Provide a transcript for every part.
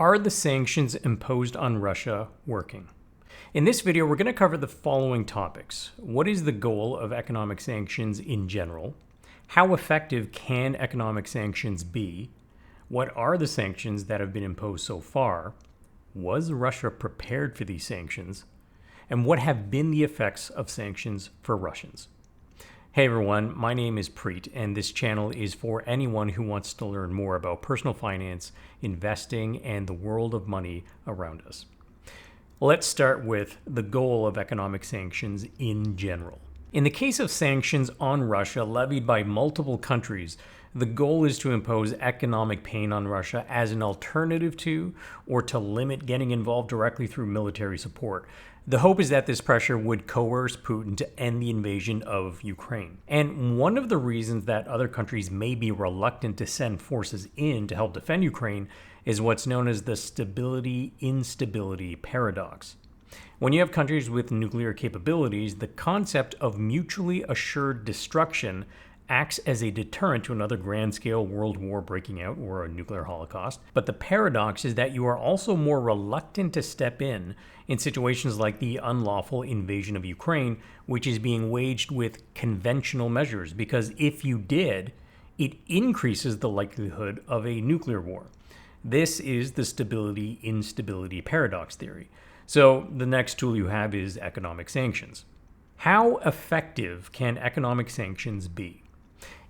Are the sanctions imposed on Russia working? In this video, we're going to cover the following topics. What is the goal of economic sanctions in general? How effective can economic sanctions be? What are the sanctions that have been imposed so far? Was Russia prepared for these sanctions? And what have been the effects of sanctions for Russians? Hey everyone, my name is Preet, and this channel is for anyone who wants to learn more about personal finance, investing, and the world of money around us. Let's start with the goal of economic sanctions in general. In the case of sanctions on Russia levied by multiple countries, the goal is to impose economic pain on Russia as an alternative to, or to limit getting involved directly through military support. The hope is that this pressure would coerce Putin to end the invasion of Ukraine. And one of the reasons that other countries may be reluctant to send forces in to help defend Ukraine is what's known as the stability-instability paradox. When you have countries with nuclear capabilities, the concept of mutually assured destruction acts as a deterrent to another grand-scale world war breaking out or a nuclear holocaust. But the paradox is that you are also more reluctant to step in situations like the unlawful invasion of Ukraine, which is being waged with conventional measures, because if you did, it increases the likelihood of a nuclear war. This is the stability-instability paradox theory. So the next tool you have is economic sanctions. How effective can economic sanctions be?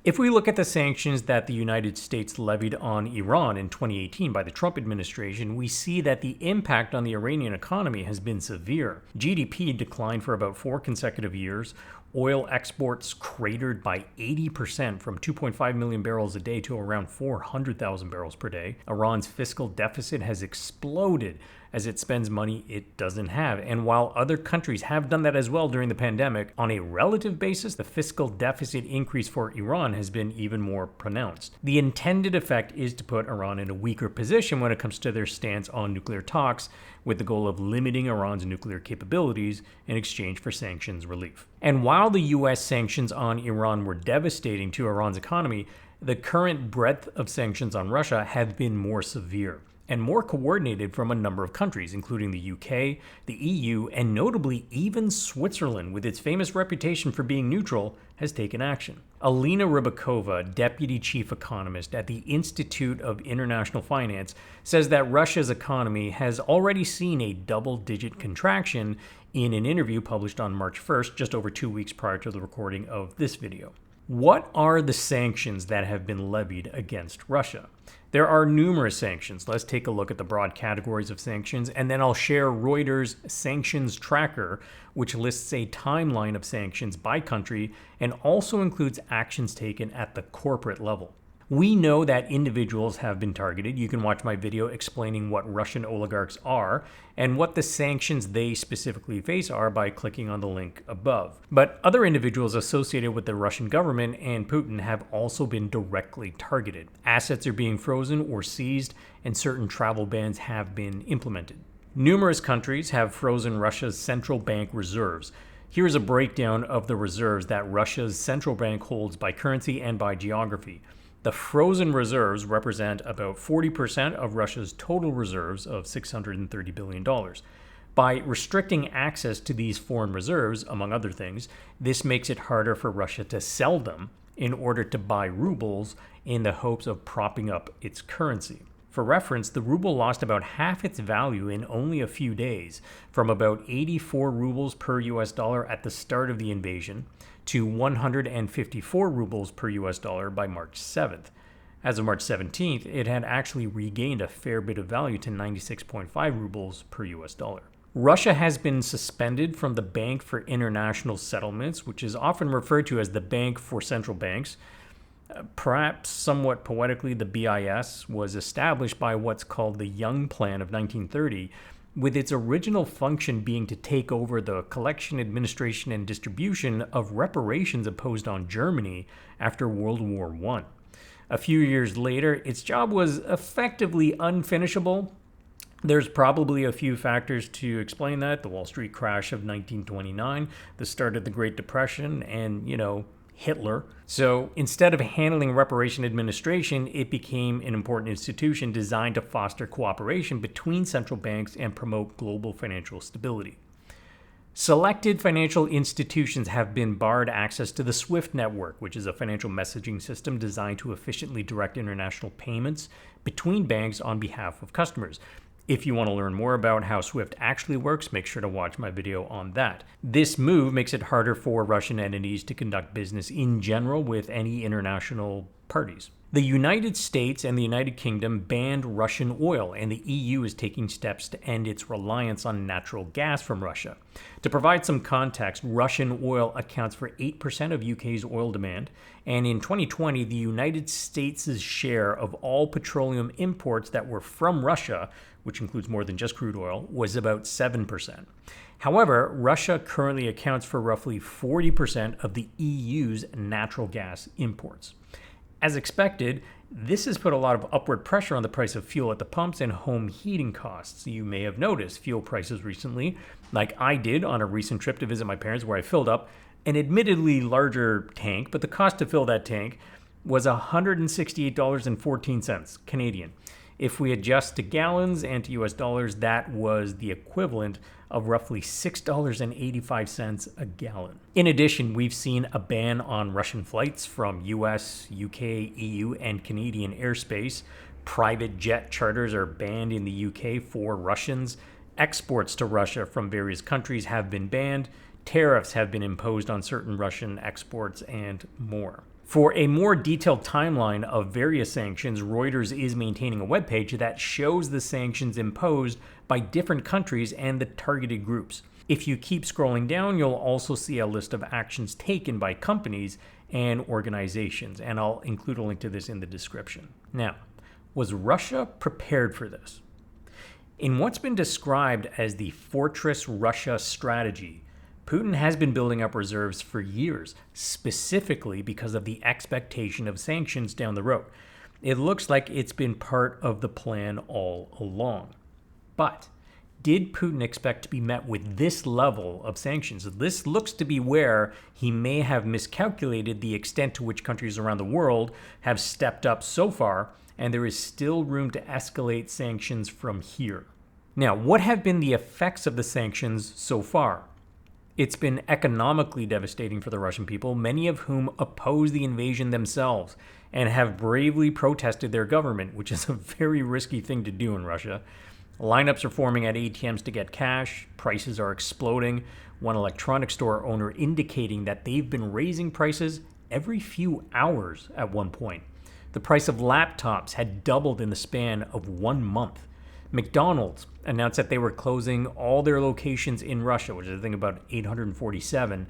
If we look at the sanctions that the United States levied on Iran in 2018 by the Trump administration, we see that the impact on the Iranian economy has been severe. GDP declined for about 4 consecutive years. Oil exports cratered by 80% from 2.5 million barrels a day to around 400,000 barrels per day. Iran's fiscal deficit has exploded as it spends money it doesn't have. And while other countries have done that as well during the pandemic, on a relative basis, the fiscal deficit increase for Iran has been even more pronounced. The intended effect is to put Iran in a weaker position when it comes to their stance on nuclear talks, with the goal of limiting Iran's nuclear capabilities in exchange for sanctions relief. And while the US sanctions on Iran were devastating to Iran's economy, the current breadth of sanctions on Russia have been more severe and more coordinated from a number of countries, including the UK, the EU, and notably even Switzerland, with its famous reputation for being neutral, has taken action. Alina Rybakova, deputy chief economist at the Institute of International Finance, says that Russia's economy has already seen a double-digit contraction in an interview published on March 1st, just over 2 weeks prior to the recording of this video. What are the sanctions that have been levied against Russia? There are numerous sanctions. Let's take a look at the broad categories of sanctions, and then I'll share Reuters' sanctions tracker, which lists a timeline of sanctions by country and also includes actions taken at the corporate level. We know that individuals have been targeted. You can watch my video explaining what Russian oligarchs are and what the sanctions they specifically face are by clicking on the link above. But other individuals associated with the Russian government and Putin have also been directly targeted. Assets are being frozen or seized, and certain travel bans have been implemented. Numerous countries have frozen Russia's central bank reserves. Here's a breakdown of the reserves that Russia's central bank holds by currency and by geography. The frozen reserves represent about 40% of Russia's total reserves of $630 billion. By restricting access to these foreign reserves, among other things, this makes it harder for Russia to sell them in order to buy rubles in the hopes of propping up its currency. For reference, the ruble lost about half its value in only a few days, from about 84 rubles per US dollar at the start of the invasion to 154 rubles per US dollar by March 7th. As of March 17th, it had actually regained a fair bit of value to 96.5 rubles per US dollar. Russia has been suspended from the Bank for International Settlements, which is often referred to as the Bank for Central Banks. Perhaps somewhat poetically, the BIS was established by what's called the Young Plan of 1930, with its original function being to take over the collection, administration, and distribution of reparations imposed on Germany after World War I. A few years later, its job was effectively unfinishable. There's probably a few factors to explain that: the Wall Street crash of 1929, the start of the Great Depression, and, Hitler. So instead of handling reparation administration, it became an important institution designed to foster cooperation between central banks and promote global financial stability. Selected financial institutions have been barred access to the SWIFT network, which is a financial messaging system designed to efficiently direct international payments between banks on behalf of customers. If you want to learn more about how SWIFT actually works, make sure to watch my video on that. This move makes it harder for Russian entities to conduct business in general with any international parties. The United States and the United Kingdom banned Russian oil, and the EU is taking steps to end its reliance on natural gas from Russia. To provide some context, Russian oil accounts for 8% of UK's oil demand, and in 2020, the United States' share of all petroleum imports that were from Russia, which includes more than just crude oil, was about 7%. However, Russia currently accounts for roughly 40% of the EU's natural gas imports. As expected, this has put a lot of upward pressure on the price of fuel at the pumps and home heating costs. You may have noticed fuel prices recently, like I did on a recent trip to visit my parents where I filled up an admittedly larger tank, but the cost to fill that tank was $168.14 Canadian. If we adjust to gallons and to US dollars, that was the equivalent of roughly $6.85 a gallon. In addition, we've seen a ban on Russian flights from US, UK, EU, and Canadian airspace. Private jet charters are banned in the UK for Russians. Exports to Russia from various countries have been banned. Tariffs have been imposed on certain Russian exports and more. For a more detailed timeline of various sanctions, Reuters is maintaining a webpage that shows the sanctions imposed by different countries and the targeted groups. If you keep scrolling down, you'll also see a list of actions taken by companies and organizations, and I'll include a link to this in the description. Now, was Russia prepared for this? In what's been described as the Fortress Russia strategy, Putin has been building up reserves for years, specifically because of the expectation of sanctions down the road. It looks like it's been part of the plan all along. But did Putin expect to be met with this level of sanctions? This looks to be where he may have miscalculated the extent to which countries around the world have stepped up so far, and there is still room to escalate sanctions from here. Now, what have been the effects of the sanctions so far? It's been economically devastating for the Russian people, many of whom oppose the invasion themselves and have bravely protested their government, which is a very risky thing to do in Russia. Lineups are forming at ATMs to get cash. Prices are exploding. One electronics store owner indicating that they've been raising prices every few hours at one point. The price of laptops had doubled in the span of 1 month. McDonald's announced that they were closing all their locations in Russia, which is I think about 847,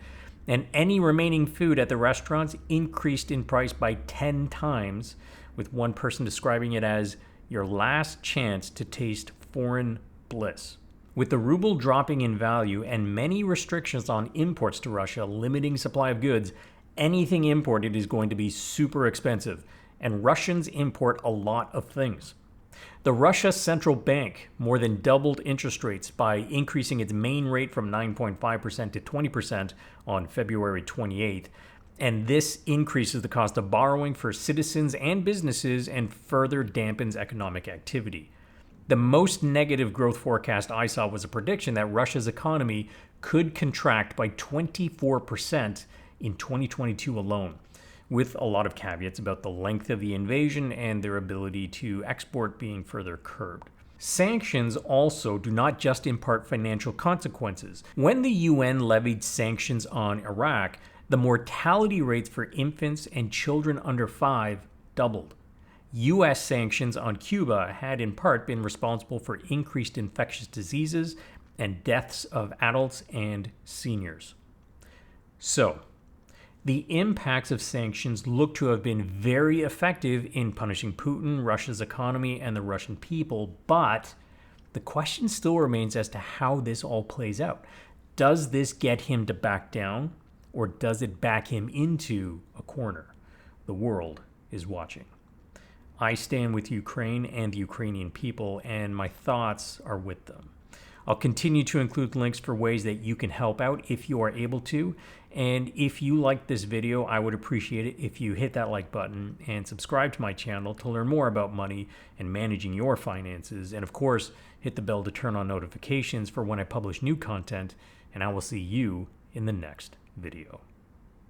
and any remaining food at the restaurants increased in price by 10 times, with one person describing it as your last chance to taste foreign bliss. With the ruble dropping in value and many restrictions on imports to Russia limiting supply of goods, anything imported is going to be super expensive, and Russians import a lot of things. The Russia Central Bank more than doubled interest rates by increasing its main rate from 9.5% to 20% on February 28th, and this increases the cost of borrowing for citizens and businesses and further dampens economic activity. The most negative growth forecast I saw was a prediction that Russia's economy could contract by 24% in 2022 alone, with a lot of caveats about the length of the invasion and their ability to export being further curbed. Sanctions also do not just impart financial consequences. When the UN levied sanctions on Iraq, the mortality rates for infants and children under 5 doubled. US sanctions on Cuba had in part been responsible for increased infectious diseases and deaths of adults and seniors. So, the impacts of sanctions look to have been very effective in punishing Putin, Russia's economy, and the Russian people, but the question still remains as to how this all plays out. Does this get him to back down, or does it back him into a corner? The world is watching. I stand with Ukraine and the Ukrainian people, and my thoughts are with them. I'll continue to include links for ways that you can help out if you are able to. And if you like this video, I would appreciate it if you hit that like button and subscribe to my channel to learn more about money and managing your finances. And of course, hit the bell to turn on notifications for when I publish new content. And I will see you in the next video.